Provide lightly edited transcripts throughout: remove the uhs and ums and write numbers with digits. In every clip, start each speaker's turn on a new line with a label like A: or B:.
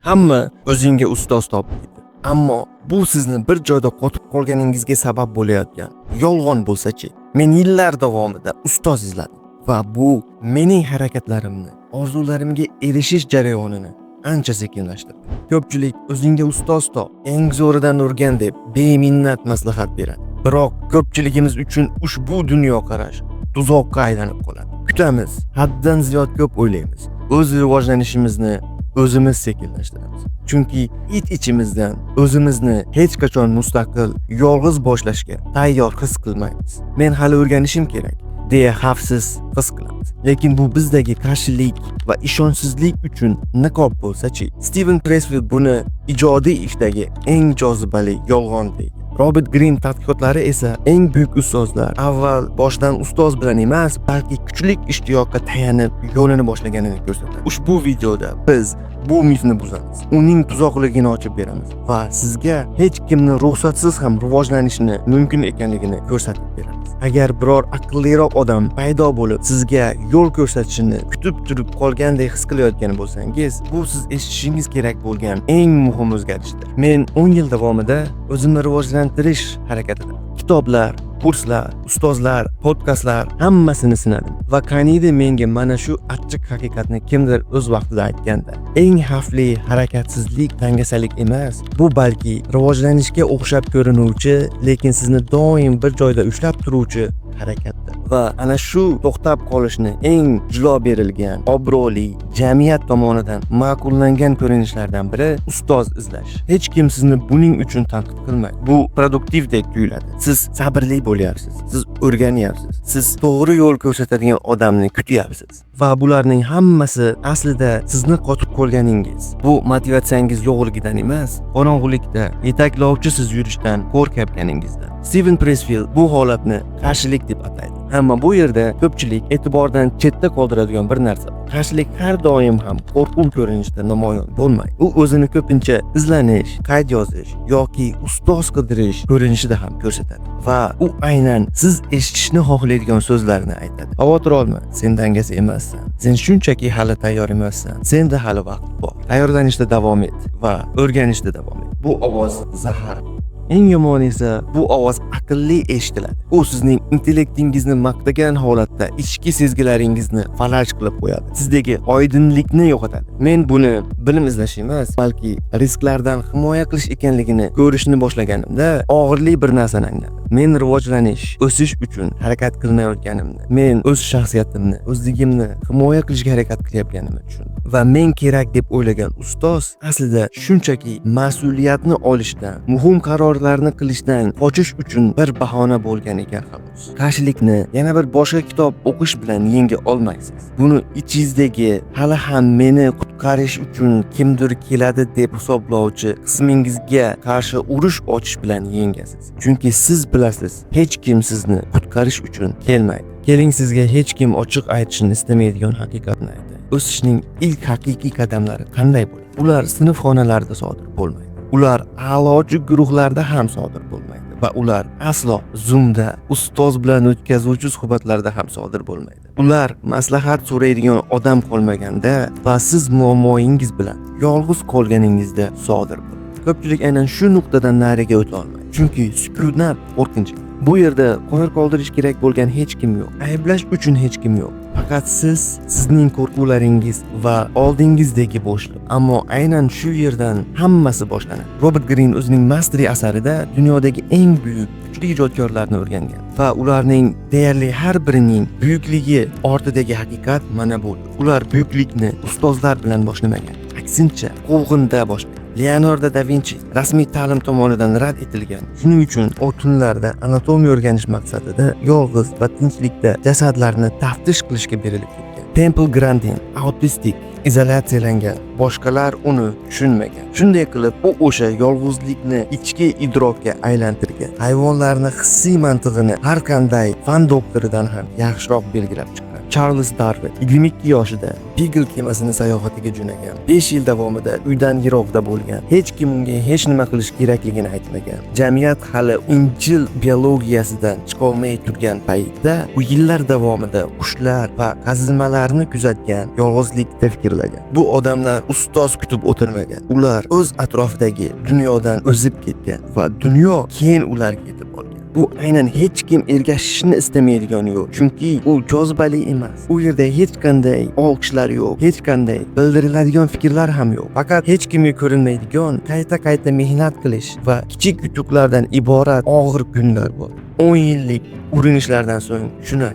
A: Hamma o'zingga ustoz topmaydi. Ammo bu sizni bir joyda qotib qolganingizga sabab bo'layotgan yolg'on bo'lsa-chi? Men yillar davomida ustoz izladim va bu mening harakatlarimni, orzularimga erishish jarayonini ancha sekinlashtirdi. Ko'pchilik o'zingga ustoz top, eng zo'ridan o'rgan deb beminnat maslahat beradi. Biroq ko'pchiligimiz uchun ushbu dunyoqarash tuzoqqa aylanib qoladi. Kutamiz, haddan ziyod ko'p o'ylaymiz. O'z rivojlanishimizni o'zimiz sekinlashtiramiz. Chunki ichimizdan o'zimizni hech qachon mustaqil, yolg'iz boshlashga tayyor his qilmaymiz. Men hali o'rganishim kerak deya xavfsiz his qilamiz. Lekin bu bizdagi qarshilik va ishonchsizlik uchun niqob bo'lsa-chi? Steven Pressfield buni ijodiy ishdagi eng jozibali yolg'on deydi. Robert Greene tadqiqotlari esa eng buyuk ustozlar avval boshdan ustoz bilan emas, balki kuchli ishtiyoqqa tayanib yo'lini boshlaganini ko'rsatadi. Ushbu videoda biz bu mifni buzamiz, uning tuzoqligini ochib beramiz va sizga hech kimni ruxsatsiz ham rivojlanishni mumkin ekanligini ko'rsatib beramiz. Agar biror aqlliroq odam paydo bo'lib sizga yo'l ko'rsatishini kutib turib qolgandek his qilayotgan bo'lsangiz, bu siz eshitishingiz kerak bo'lgan eng muhim o'zgarishdir. Men 10 yil davomida o'zimni rivojlantirish harakatida kitoblar, kurslar, ustozlar, podkastlar hammasini sinadim va qaniydi menga mana shu achchiq haqiqatni kimdir o'z vaqtida aytganda, eng xavfli harakatsizlik dangasalik emas, bu balki rivojlanishga o'xshab ko'rinuvchi, lekin sizni doim bir joyda ushlab turuvchi harakatdir. Va ana shu to'xtab qolishni eng jilo berilgan, obro'li, jamiyat tomonidan ma'qullangan ko'rinishlardan biri ustoz izlash. Hech kim sizni buning uchun tanqid qilmaydi. Bu produktivdek tuyuladi. Siz sabrli bo'lyapsiz, siz o'rganyapsiz, siz to'g'ri yo'l ko'rsatadigan odamni kutyapsiz. Va bularning hammasi aslida sizni qotib qolganingiz, bu motivatsiyangiz yo'qligidan emas, qorong'ulikda yetaklovchisiz yurishdan qo'rqayotganingizdan. Steven Pressfield bu holatni qarshilik deb ataydi. Ammo bu yerda ko'pchilik e'tibordan chetda qoldiradigan bir narsa. Qarshilik har doim ham qo'rquv ko'rinishida namoyon bo'lmaydi. U o'zini ko'pincha izlanish, qayd yozish yoki ustoz qidirish ko'rinishida ham ko'rsatadi. Va u aynan siz eshitishni xohlaydigan so'zlarni aytadi. Xavotir olma, sen dangasa emassan. Sen shunchaki hali tayyor emassan. Senda hali vaqt bor. Tayyorlanishda davom et va o'rganishda davom et. Bu ovoz zahar. Eng yomoni esa bu ovoz aqlli eshitiladi. U sizning intellektingizni maqtagan holatda ichki sezgilaringizni falaj qilib qo'yadi. Sizdagi oydinlikni yo'qotadi. Men buni bilim izlash emas, balki risklardan himoya qilish ekanligini ko'rishni boshlaganimda og'irli bir narsani angladim. Men rivojlanish, o'sish uchun harakat qilinayotganimni, men o'z shaxsiyatimni, o'zligimni himoya qilishga harakat qilayotganimni tushundim. Va men kerak deb o'ylagan ustoz aslida shunchaki mas'uliyatni olishdan, muhim qarorlarni qilishdan qochish uchun bir bahona bo'lgan ekan xolos. Qarshilikni yana bir boshqa kitob o'qish bilan yenga olmaysiz. Buni ichingizdagi hali ham meni qutqarish uchun kimdir keladi deb hisoblovchi qismingizga qarshi urush ochish bilan yengasiz. Chunki siz bilasiz, hech kim sizni qutqarish uchun kelmaydi. Keling sizga hech kim ochiq aytishni istamaydigan haqiqatni aytay. O'sishning ilk haqiqiy qadamlari qanday bo'ladi? Ular sinf xonalarida sodir bo'lmaydi. Ular a'lochi guruhlarda ham sodir bo'lmaydi va ular aslo Zoomda ustoz bilan o'tkazuvchi suhbatlarda ham sodir bo'lmaydi. Ular maslahat so'raydigan odam qolmaganda va siz muammoingiz bilan yolg'iz qolganingizda sodir bo'ladi. Ko'pchilik aynan shu nuqtadan nariga o'ta olmaydi. Chunki sukunat qo'rqinchli. Bu yerda qo'yir qoldirish kerak bo'lgan hech kim yo'q. Ayblash uchun hech kim yo'q. Faqat siz, sizning qo'rquvlaringiz va oldingizdagi bo'shliq. Ammo aynan shu yerdan hammasi boshlanadi. Robert Greene o'zining Mastery asarida dunyodagi eng buyuk, kuchli ijodkorlarni o'rgangan va ularning deyarli har birining buyukligi ortidagi haqiqat mana bu. Ular buyuklikni ustozlar bilan boshlamagan. Aksincha, quvg'inda boshlagan. Leonardo da Vinci rasmiy ta'lim tomonidan rad etilgan. Shuning uchun u tunlarda anatomiya o'rganish maqsadida yolg'iz va tinchlikda jasadlarni taftish qilishga berilib ketgan. Temple Grandin autistik, izolyatsiyalangan, boshqalar uni tushunmagan. Shunday qilib, u o'sha yolg'izlikni ichki idrokka aylantirgan. Hayvonlarning hissiy mantig'ini har qanday fan doktoridan ham yaxshiroq belgilab chiqqan. Charles Darwin 22 yoshida Beagle kemasini sayohatiga jo'nagan. 5 yil davomida uydan yiroqda bo'lgan. Hech kim unga hech nima qilish kerakligini aytmagan. Jamiyat hali injil biologiyasidan chiqolmay turgan paytda u yillar davomida qushlar va qazilmalarni kuzatgan, yolg'izlikda fikrlagan. Bu odamlar ustoz kutib o'tirmagan. Ular o'z atrofidagi dunyodan o'zib ketgan va dunyo keyin ularga yetib olgan. Bu aynan hech kim ergashishni istamaydigan yo'l. Chunki u jozibali emas. U yerda hech qanday olqishlar yo'q, hech qanday bildiriladigan fikrlar ham yo'q. Faqat hech kimga ko'rinmaydigan, qayta mehnat qilish va kichik yutuqlardan iborat og'ir kunlar bor. 10 yillik urinishlardan so'ng shuni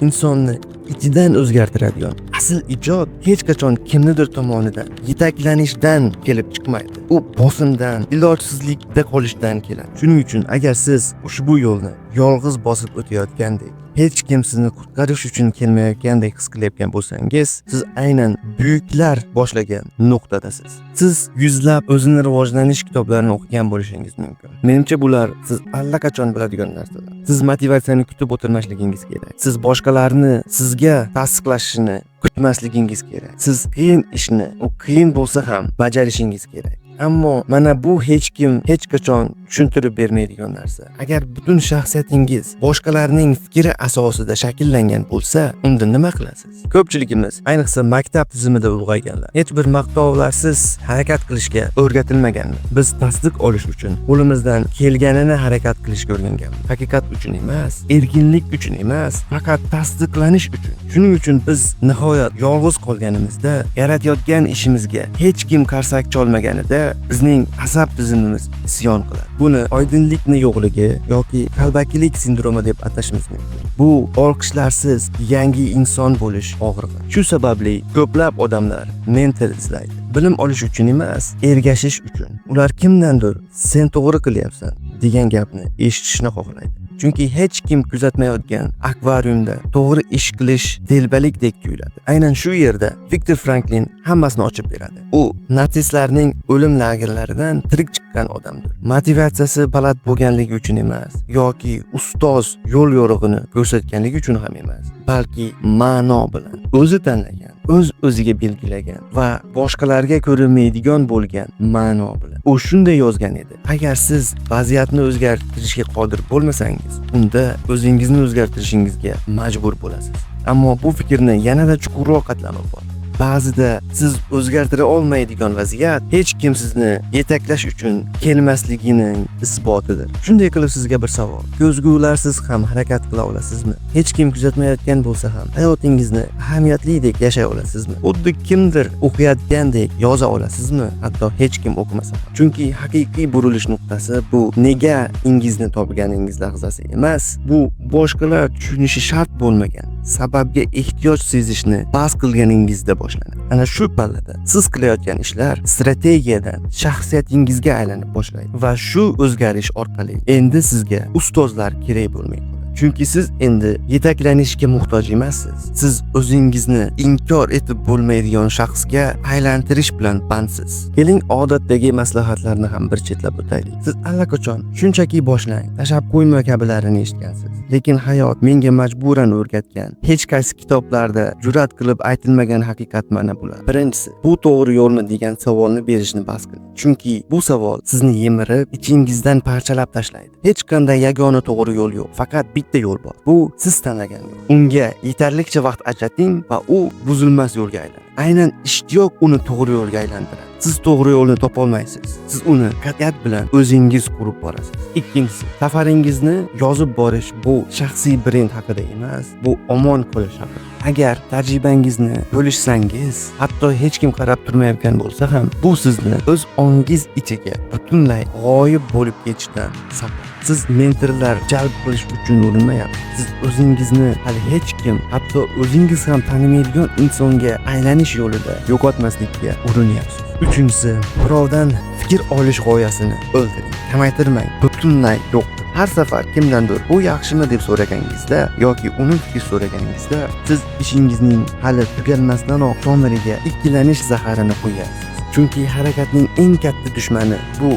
A: insonni ichidan o'zgartiradigan asl ijod hech qachon kimnidir tomonidan yetaklanishdan kelib chiqmaydi. U bosimdan, ilojsizlikda qolishdan keladi. Shuning uchun agar siz ushbu yo'lni yolg'iz bosib o'tayotgandek, hech kim sizni qutqarish uchun kelmayotgandek his qilayotgan bo'lsangiz, siz aynan buyuklar boshlagan nuqtadasiz. Siz yuzlab o'zini rivojlanish kitoblarini o'qigan bo'lishingiz mumkin. Menimcha bular siz allaqachon biladigan narsalar. Siz motivatsiyani kutib o'tirmasligingiz kerak. Siz boshqalarni sizga tasdiqlashini kutmasligingiz kerak. Siz qiyin ishni, u qiyin bo'lsa ham bajarishingiz kerak. Ammo mana bu hech kim hech qachon tushuntirib bermaydigan narsa. Agar butun shaxsiyatingiz boshqalarning fikri asosida shakllangan bo'lsa, unda nima qilasiz? Ko'pchiligimiz, ayniqsa maktab tizimida ulg'ayganlar, hech bir maqtovlarsiz harakat qilishga o'rgatilmaganmi? Biz tasdiq olish uchun qo'limizdan kelganini harakat qilishga o'rganganmiz. Haqiqat uchun emas, erkinlik uchun emas, faqat tasdiqlanish uchun. Shuning uchun biz nihoyat yolg'iz qolganimizda, yaratayotgan ishimizga hech kim qarsak cholmaganida bizning asab tizimimiz isyon qiladi. Buni oydinlikni yo'qligi yoki qalbakilik sindromi deb atashimiz mumkin. Bu olqishlarsiz yangi inson bo'lish og'rig'i. Shu sababli ko'plab odamlar mentor izlaydi. Bilim olish uchun emas, ergashish uchun. Ular kimdandir "sen to'g'ri qilyapsan" degan gapni eshitishni xohlaydi. Chunki hech kim kuzatmayotgan akvariumda to'g'ri ish qilish telbalikdek tuyuladi. Aynan shu yerda Viktor Franklin hammasini ochib beradi. U natsistlarning o'lim lagerlaridan tirik chiqqan odamdir. Motivatsiyasi baland bo'lganligi uchun emas, yoki ustoz yo'l yorug'ini ko'rsatganligi uchun ham emas, balki ma'no bilan o'zi tanlagan, o'z-o'ziga belgilagan va boshqalarga ko'rinmaydigan bo'lgan ma'no bilan. U shunday yozgan edi: agar siz vaziyatni o'zgartirishga qodir bo'lmasangiz, unda o'zingizni o'zgartirishingizga majbur bo'lasiz. Ammo bu fikrni yanada chuqurroq qatlamam bor. Ba'zida siz o'zgartira olmaydigan vaziyat hech kim sizni yetaklash uchun kelmasligining isbotidir. Shunday qilib sizga bir savol: ko'zgularsiz ham harakat qila olasizmi? Hech kim kuzatmayotgan bo'lsa ham hayotingizni ahamiyatlidek yashay olasizmi? Xuddi kimdir o'qiyotgandek yoza olasizmi? Hatto hech kim o'qimasa ham. Chunki haqiqiy burilish nuqtasi bu nega ingizni topganingiz lahzasi emas, bu boshqalar tushunishi shart bo'lmagan sababga ehtiyoj sezishni bas qilganingizda boshlanadi. Ana shu pallada siz qilayotgan ishlar strategiyadan shaxsiyatingizga aylanib boshlaydi va shu o'zgarish orqali endi sizga ustozlar kerak bo'lmaydi. Chunki siz endi yetaklanishga muhtoj emassiz. Siz o'zingizni inkor etib bo'lmaydigan shaxsga aylantirish bilan bandsiz. Keling, odatdagi maslahatlarni ham bir chetlab o'taylik. Siz allaqachon shunchaki boshlang, tashab qo'yma kabilarini eshitgansiz. Lekin hayot menga majburan o'rgatgan hech qaysi kitoblarda jur'at qilib aytilmagan haqiqat mana bular. Birinchisi, bu to'g'ri yo'lmi degan savolni berishni bas qiling. Chunki bu savol sizni yemirib, ichingizdan parchalab tashlaydi. Hech qanday yagona to'g'ri yo'l yo'q, faqat bitta yo'l bor. Bu siz tanlagan yo'l. Unga yetarlicha vaqt ajrating va u buzilmas yo'lga aylanadi. Aynan ishtiyoq uni to'g'ri yo'lga aylantiradi. Siz to'g'ri yo'lni topolmaysiz. Siz uni qat'iyat bilan o'zingiz qurib borasiz. Ikkinchisi, safaringizni yozib borish bu shaxsiy brend haqida emas, bu omon qolish haqida. Agar tajribangizni bo'lishsangiz, hatto hech kim qarab turmayotgan bo'lsa ham, bu sizni o'z ongingiz ichiga butunlay g'oyib bo'lib ketishdan saqlaydi. Siz mentorlar jalb qilish uchun urinmayapsiz. Siz o'zingizni hali hech kim, hatto o'zingiz ham tanimaydigan insonga aylanish yo'lida yo'qotmaslikka urinyapsiz. Uchinchisi, birovdan fikr olish g'oyasini o'ldiring. Kamaytirmang, butunlay yo'q. Har safar kimdandir bu yaxshimi deb so'raganingizda yoki uning fikr so'raganingizda, siz ishingizning hali tugalmasdanoq tomiriga ikkilanish zaharini qo'yasiz. Chunki harakatning eng katta dushmani bu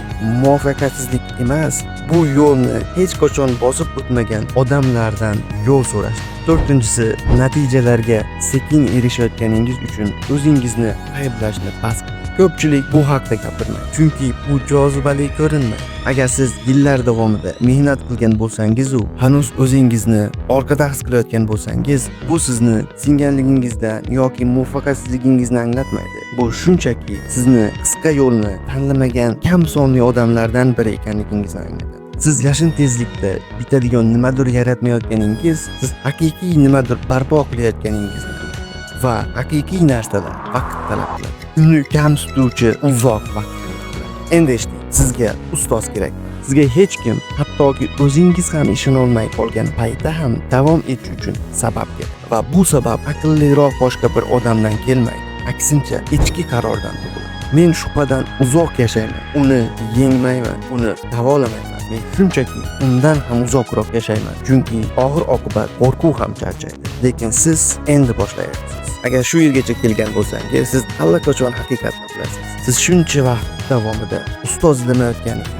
A: muvaffaqiyatsizlik emas, bu yo'lni hech qachon bosib o'tmagan odamlardan yo'l so'rash. To'rtinchisi, natijalarga sekin erishayotganingiz uchun o'zingizni ayblashni bas qiling. Ko'pchilik bu haqda gapirmaydi, chunki bu jozibali ko'rinmaydi. Agar siz yillar davomida mehnat qilgan bo'lsangiz, hanuz o'zingizni orqada his qilayotgan bo'lsangiz, bu sizni singanligingizdan yoki muvaffaqiyatsizligingizni anglatmaydi. Bu shunchaki sizni qisqa yo'lni tanlamagan kam sonli odamlardan biri ekanligingizni anglatadi. Siz yashin tezlikda bitadigan nimadir yaratmayotganingiz, siz haqiqiy nimadir barpo qilayotganingizni va haqiqiy narsalar vaqt talab qiladi. Uni kam tutuvchi uzoq vaqt talab qiladi. Endi eshiting, sizga ustoz kerak. Sizga hech kim, hattoki o'zingiz ham ishona olmay qolgan paytda ham davom etish uchun sabab kerak. Va bu sabab aqlliroq boshqa bir odamdan kelmaydi. Aksincha, ichki qarordan tug'iladi. Men shubhadan uzoq yashayman. Uni yengmayman, uni davolamayman. Men shunchaki undan ham uzoqroq yashayman. Chunki og'ir oqibat qo'rquv ham charchaydi. Lekin siz endi boshlayapsiz. Agar shu yergacha kelgan bo'lsangiz, siz allaqachon haqiqatni bilasiz. Siz shuncha vaqt davomida ustoz izlamayotganingiz,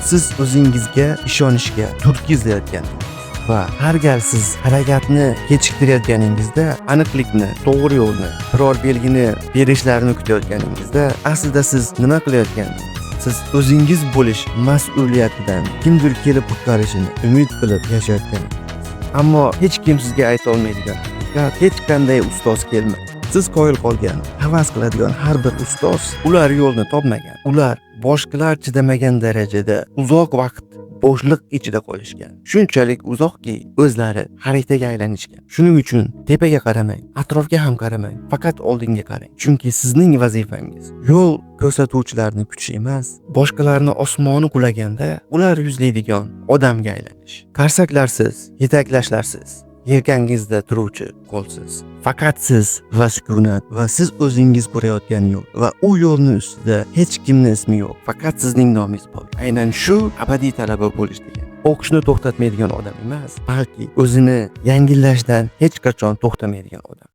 A: siz o'zingizga ishonishga turtki izlayotganingiz va har gal siz harakatni kechiktirayotganingizda, aniqlikni, to'g'ri yo'lni, biror belgini berishlarini kutayotganingizda, aslida siz nima qilayotganingiz? Siz o'zingiz bo'lish mas'uliyatidan kimdir kelib qutqarishini umid qilib yashayotganingiz. Ammo hech kim sizga ayta olmaydigan, hech qanday ustoz kelmaydi. Siz qoyil qolgan, havas qiladigan har bir ustoz ular yo'lni topmagan. Ular boshqalar chidamagan darajada uzoq vaqt bo'shliq ichida qolishgan. Shunchalik uzoqki, o'zlari xaritaga aylanishgan. Shuning uchun tepaga qaramang, atrofga ham qaramang, faqat oldinga qarang. Chunki sizning vazifangiz yo'l ko'rsatuvchilarni kutish emas, boshqalarni osmoni qulaganda ular yuzlaydigan odamga aylanish. Qarsaklarsiz, yetaklashlarsiz, yelkangizda turuvchi qo'lsiz. Faqat siz va sukunat va siz o'zingiz ko'rayotgan yo'l va u yo'lni ustida hech kimning ismi yo'q. Faqat sizning nomingiz bor. Aynan shu abadiy talaba bo'lish degan. O'qishni to'xtatmaydigan odam emas, balki o'zini yangillashdan hech qachon to'xtamaydigan odam.